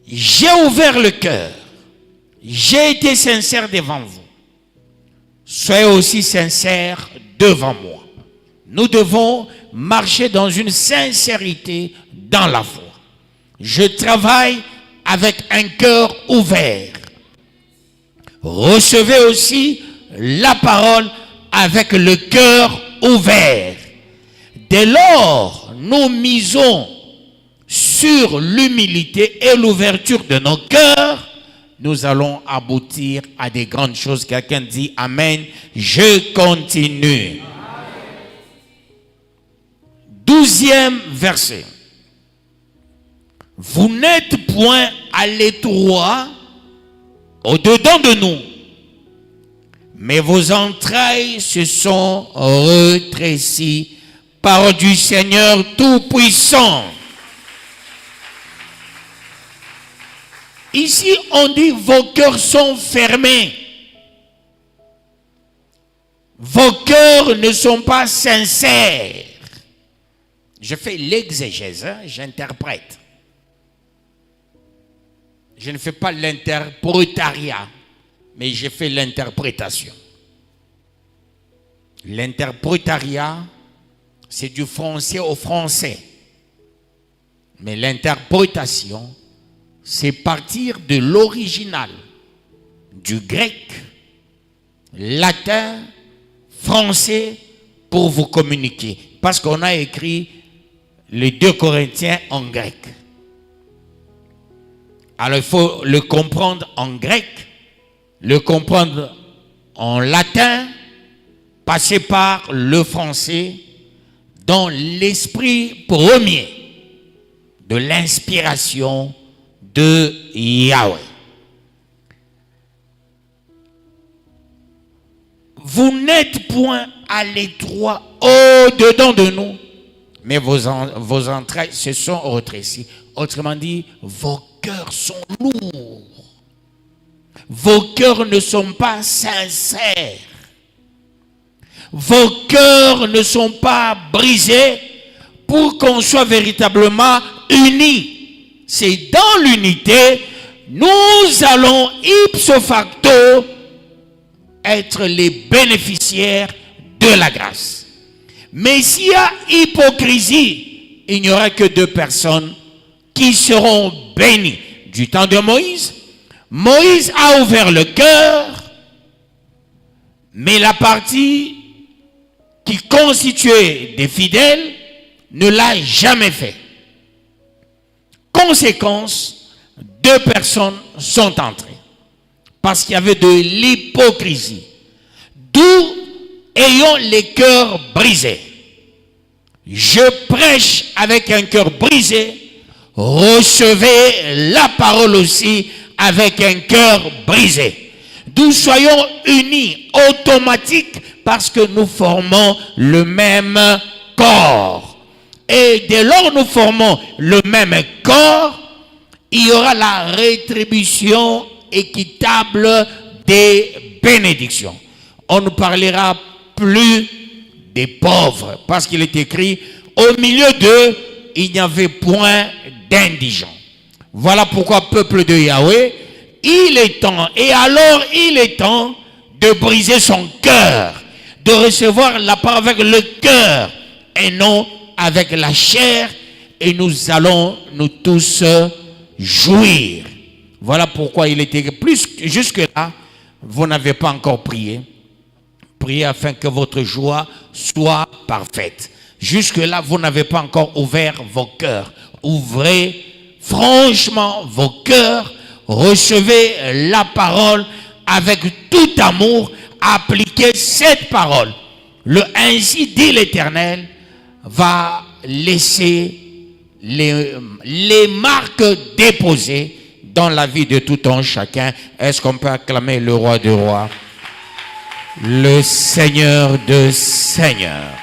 J'ai ouvert le cœur. J'ai été sincère devant vous. Soyez aussi sincères devant moi. Nous devons marcher dans une sincérité dans la foi. Je travaille avec un cœur ouvert. Recevez aussi la parole avec le cœur ouvert. Dès lors, nous misons sur l'humilité et l'ouverture de nos cœurs, nous allons aboutir à des grandes choses. Quelqu'un dit Amen. Je continue. 12e verset. Vous n'êtes point à l'étroit au-dedans de nous, mais vos entrailles se sont retrécies par du Seigneur Tout-Puissant. Ici, on dit vos cœurs sont fermés. Vos cœurs ne sont pas sincères. Je fais l'exégèse, j'interprète. Je ne fais pas l'interprétariat, mais je fais l'interprétation. L'interprétariat, c'est du français au français. Mais l'interprétation, c'est partir de l'original, du grec, latin, français, pour vous communiquer. Parce qu'on a écrit les 2 Corinthiens en grec. Alors il faut le comprendre en grec, le comprendre en latin, passer par le français, dans l'esprit premier de l'inspiration de Yahweh. Vous n'êtes point à l'étroit au-dedans de nous, mais vos entrailles se sont retrécies. Autrement dit, vos cœurs sont lourds. Vos cœurs ne sont pas sincères. Vos cœurs ne sont pas brisés pour qu'on soit véritablement unis. C'est dans l'unité, nous allons ipso facto être les bénéficiaires de la grâce. Mais s'il y a hypocrisie, il n'y aura que 2 personnes qui seront bénies. Du temps de Moïse, Moïse a ouvert le cœur, mais la partie qui constituait des fidèles ne l'a jamais fait. Conséquence, 2 personnes sont entrées. Parce qu'il y avait de l'hypocrisie. D'où ayons les cœurs brisés. Je prêche avec un cœur brisé. Recevez la parole aussi avec un cœur brisé. D'où soyons unis, automatiques, parce que nous formons le même corps. Et dès lors nous formons le même corps, il y aura la rétribution équitable des bénédictions. On ne parlera plus des pauvres, parce qu'il est écrit, au milieu d'eux, il n'y avait point d'indigents. Voilà pourquoi, peuple de Yahweh, il est temps, et alors il est temps de briser son cœur, de recevoir la parole avec le cœur, et non avec la chair, et nous allons nous tous jouir. Voilà pourquoi il était plus jusque-là, vous n'avez pas encore prié. Priez afin que votre joie soit parfaite. Jusque-là, vous n'avez pas encore ouvert vos cœurs. Ouvrez franchement vos cœurs. Recevez la parole avec tout amour. Appliquez cette parole. Le ainsi dit l'Éternel va laisser les marques déposées dans la vie de tout un chacun. Est-ce qu'on peut acclamer le roi des rois, le Seigneur de seigneurs?